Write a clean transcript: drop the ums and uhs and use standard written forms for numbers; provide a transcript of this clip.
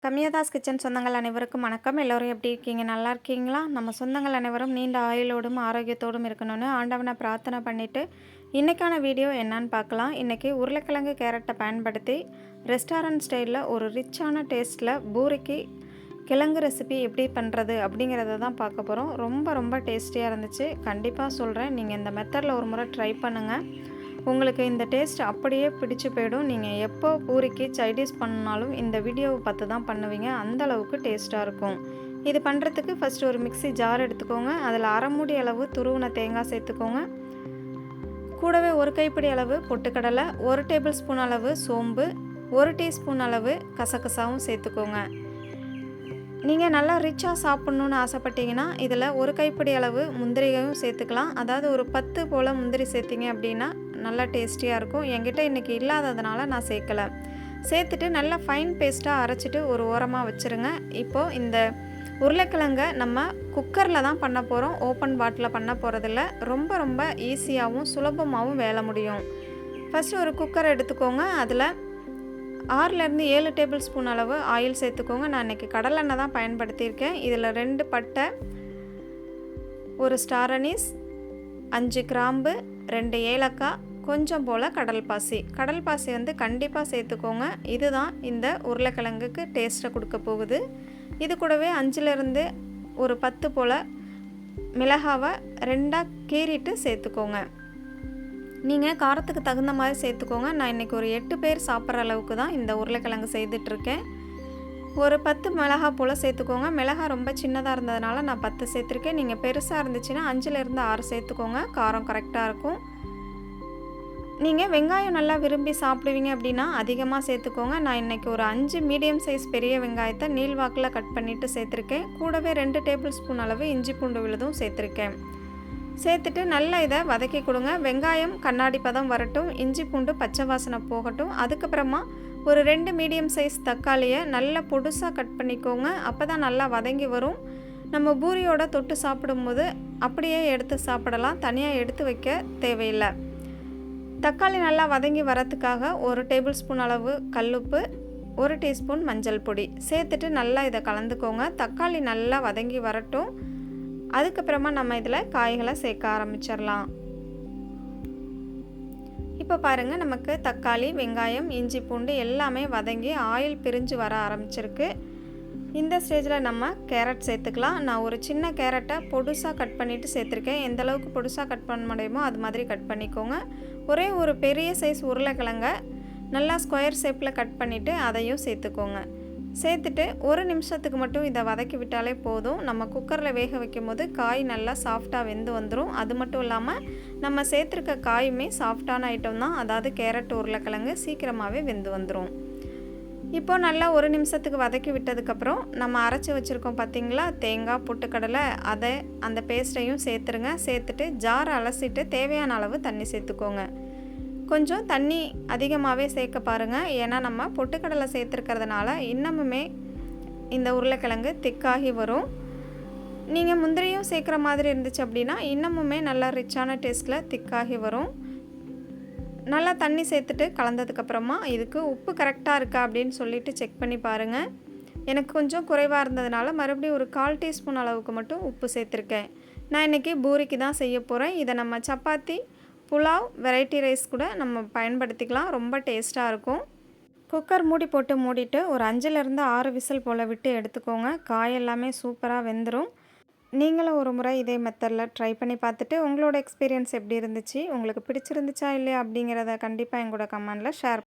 ரம்யாதாஸ் kitchen சொந்தங்கள் அனைவருக்கும் வணக்கம். எல்லோரும் எப்படி இருக்கீங்க? நல்லா இருக்கீங்களா? நம்ம சொந்தங்கள் அனைவரும் நீண்ட ஆயுளோடும் ஆரோக்கியத்தோடும் இருக்கணும்னு ஆண்டவனை பிரார்த்தனை பண்ணிவிட்டு இன்றைக்கான வீடியோ என்னன்னு பார்க்கலாம். இன்றைக்கி உருளைக்கிழங்கு கேரட்டை பயன்படுத்தி ரெஸ்டாரண்ட் ஸ்டைலில் ஒரு ரிச்சான டேஸ்ட்டில் பூரிக்கு கிழங்கு ரெசிபி எப்படி பண்ணுறது அப்படிங்கிறத தான் பார்க்க போகிறோம். ரொம்ப டேஸ்டியாக இருந்துச்சு. கண்டிப்பாக சொல்கிறேன், நீங்கள் இந்த மெத்தடில் ஒரு முறை ட்ரை பண்ணுங்கள். உங்களுக்கு இந்த டேஸ்ட் அப்படியே பிடிச்சு போயிடும். நீங்கள் எப்போ பூரிக்கு சைடிஷ் பண்ணாலும் இந்த வீடியோவை பார்த்து தான் பண்ணுவீங்க. அந்தளவுக்கு டேஸ்ட்டாக இருக்கும். இது பண்ணுறதுக்கு ஃபஸ்ட்டு ஒரு மிக்ஸி ஜார் எடுத்துக்கோங்க. அதில் அரை மூடி அளவு துருவின தேங்காய் சேர்த்துக்கோங்க. கூடவே ஒரு கைப்பிடி அளவு பொட்டுக்கடலை, 1 டேபிள் ஸ்பூன் அளவு சோம்பு, 1 டீஸ்பூன் அளவு கசகசாவும் சேர்த்துக்கோங்க. நீங்கள் நல்லா ரிச்சாக சாப்பிட்ணுன்னு ஆசைப்பட்டீங்கன்னா இதில் ஒரு கைப்பிடி அளவு முந்திரியும் சேர்த்துக்கலாம். அதாவது ஒரு 10 போல் முந்திரி சேர்த்திங்க அப்படின்னா நல்லா டேஸ்டியாக இருக்கும். என்கிட்ட இன்றைக்கி இல்லாததுனால நான் சேர்க்கலை. சேர்த்துட்டு நல்லா ஃபைன் பேஸ்ட்டாக அரைச்சிட்டு ஒரு ஓரமாக வச்சுருங்க. இப்போது இந்த உருளைக்கிழங்கை நம்ம குக்கரில் தான் பண்ண போகிறோம். ஓப்பன் பாட்டில் பண்ண போகிறதில்ல. ரொம்ப ஈஸியாகவும் சுலபமாகவும் வேலை முடியும். ஃபஸ்ட்டு ஒரு குக்கர் எடுத்துக்கோங்க. அதில் 6லேருந்து 7 டேபிள் ஸ்பூன் அளவு ஆயில் சேர்த்துக்கோங்க. நான் இன்றைக்கி கடலெண்ணெய் தான் பயன்படுத்தியிருக்கேன். இதில் 2 பட்டை, 1 ஸ்டார் அனீஸ், 5 கிராம்பு, 2 ஏலக்காய், கொஞ்சம் போல் கடல் பாசி வந்து கண்டிப்பாக சேர்த்துக்கோங்க. இதுதான் இந்த உருளைக்கிழங்குக்கு டேஸ்ட்டை கொடுக்க போகுது. இது கூடவே 5லேருந்து ஒரு 10 போல் மிளகாவை 2ஆக கீறிட்டு சேர்த்துக்கோங்க. நீங்கள் காரத்துக்கு தகுந்த மாதிரி சேர்த்துக்கோங்க. நான் இன்றைக்கி ஒரு 8 பேர் சாப்பிட்ற அளவுக்கு தான் இந்த உருளைக்கிழங்கு செய்துட்ருக்கேன். ஒரு 10 மிளகா போல் சேர்த்துக்கோங்க. மிளகா ரொம்ப சின்னதாக இருந்ததுனால நான் 10 சேர்த்துருக்கேன். நீங்கள் பெருசாக இருந்துச்சுன்னா 5லேருந்து 6 சேர்த்துக்கோங்க. காரம் கரெக்டாக இருக்கும். நீங்கள் வெங்காயம் நல்லா விரும்பி சாப்பிடுவீங்க அப்படின்னா அதிகமாக சேர்த்துக்கோங்க. நான் இன்றைக்கி ஒரு 5 மீடியம் சைஸ் பெரிய வெங்காயத்தை நீள்வாக்கில் கட் பண்ணிவிட்டு சேர்த்துருக்கேன். கூடவே 2 டேபிள் ஸ்பூன் அளவு இஞ்சி பூண்டு விழுதும் சேர்த்துருக்கேன். சேர்த்துட்டு நல்லா இதை வதக்கி கொடுங்க. வெங்காயம் கண்ணாடி பதம் வரட்டும், இஞ்சி பூண்டு பச்சை வாசனை போகட்டும். அதுக்கப்புறமா ஒரு 2 மீடியம் சைஸ் தக்காளியை நல்லா பொடுசாக கட் பண்ணிக்கோங்க. அப்போ தான் நல்லா வதங்கி வரும். நம்ம பூரியோட தொட்டு சாப்பிடும்போது அப்படியே எடுத்து சாப்பிடலாம். தனியாக எடுத்து வைக்க தேவையில்லை. தக்காளி நல்லா வதங்கி வரத்துக்காக 1 டேபிள் ஸ்பூன் அளவு கல்லுப்பு, 1 டீஸ்பூன் மஞ்சள் பொடி சேர்த்துட்டு நல்லா இதை கலந்துக்கோங்க. தக்காளி நல்லா வதங்கி வரட்டும். அதுக்கப்புறமா நம்ம இதில் காய்களை சேர்க்க ஆரம்பிச்சிடலாம். இப்போ பாருங்கள், நமக்கு தக்காளி, வெங்காயம், இஞ்சி பூண்டு எல்லாமே வதங்கி ஆயில் பிரிஞ்சு வர ஆரம்பிச்சிருக்கு. இந்த ஸ்டேஜில் நம்ம கேரட் சேர்த்துக்கலாம். நான் ஒரு சின்ன கேரட்டை பொடுசாக கட் பண்ணிவிட்டு சேர்த்துருக்கேன். எந்த அளவுக்கு பொடுசாக கட் பண்ண முடியுமோ அது மாதிரி கட் பண்ணிக்கோங்க. ஒரே ஒரு பெரிய சைஸ் உருளைக்கிழங்கை நல்லா ஸ்கொயர் ஷேப்பில் கட் பண்ணிவிட்டு அதையும் சேர்த்துக்கோங்க. சேர்த்துட்டு 1 நிமிஷத்துக்கு மட்டும் இதை வதக்கி விட்டாலே போதும். நம்ம குக்கரில் வேக வைக்கும் போது காய் நல்லா சாஃப்டாக வெந்து வந்துடும். அது மட்டும் இல்லாமல் நம்ம சேர்த்துருக்க காயுமே சாஃப்டான ஐட்டம் தான். அதாவது கேரட், உருளைக்கிழங்கு சீக்கிரமாகவே வெந்து வந்துடும். இப்போது நல்லா 1 நிமிஷத்துக்கு வதக்கி விட்டதுக்கப்புறம் நம்ம அரைச்சி வச்சுருக்கோம் பார்த்திங்களா, தேங்காய், பொட்டுக்கடலை, அந்த பேஸ்ட்டையும் சேர்த்துருங்க. சேர்த்துட்டு ஜாரை அலசிட்டு தேவையான அளவு தண்ணி சேர்த்துக்கோங்க. கொஞ்சம் தண்ணி அதிகமாகவே சேர்க்க பாருங்கள். ஏன்னா நம்ம பொட்டுக்கடலை சேர்த்துருக்கிறதுனால இன்னமுமே இந்த உருளைக்கிழங்கு திக்காகி வரும். நீங்கள் முந்திரியும் சேர்க்குற மாதிரி இருந்துச்சு அப்படின்னா இன்னமுமே நல்லா ரிச்சான டேஸ்ட்டில் திக்காகி வரும். நல்லா தண்ணி சேர்த்துட்டு கலந்ததுக்கப்புறமா இதுக்கு உப்பு கரெக்டாக இருக்கா அப்படின்னு சொல்லிவிட்டு செக் பண்ணி பாருங்கள். எனக்கு கொஞ்சம் குறைவாக இருந்ததுனால மறுபடியும் ஒரு 1/4 டீஸ்பூன் அளவுக்கு மட்டும் உப்பு சேர்த்துருக்கேன். நான் இன்றைக்கி பூரிக்கு தான் செய்ய போகிறேன். இதை நம்ம சப்பாத்தி, புலாவ், வெரைட்டி ரைஸ் கூட நம்ம பயன்படுத்திக்கலாம். ரொம்ப டேஸ்ட்டாக இருக்கும். குக்கர் போட்டு மூடிட்டு ஒரு 5லேருந்து 6 விசில் போல் விட்டு எடுத்துக்கோங்க. காய் எல்லாமே சூப்பராக வெந்துடும். நீங்களும் ஒரு முறை இதே மெத்தடில் ட்ரை பண்ணி பார்த்துட்டு உங்களோட எக்ஸ்பீரியன்ஸ் எப்படி இருந்துச்சு, உங்களுக்கு பிடிச்சிருந்துச்சா இல்லையா அப்படிங்கிறத கண்டிப்பாக எங்களோட கமெண்டில் ஷேர்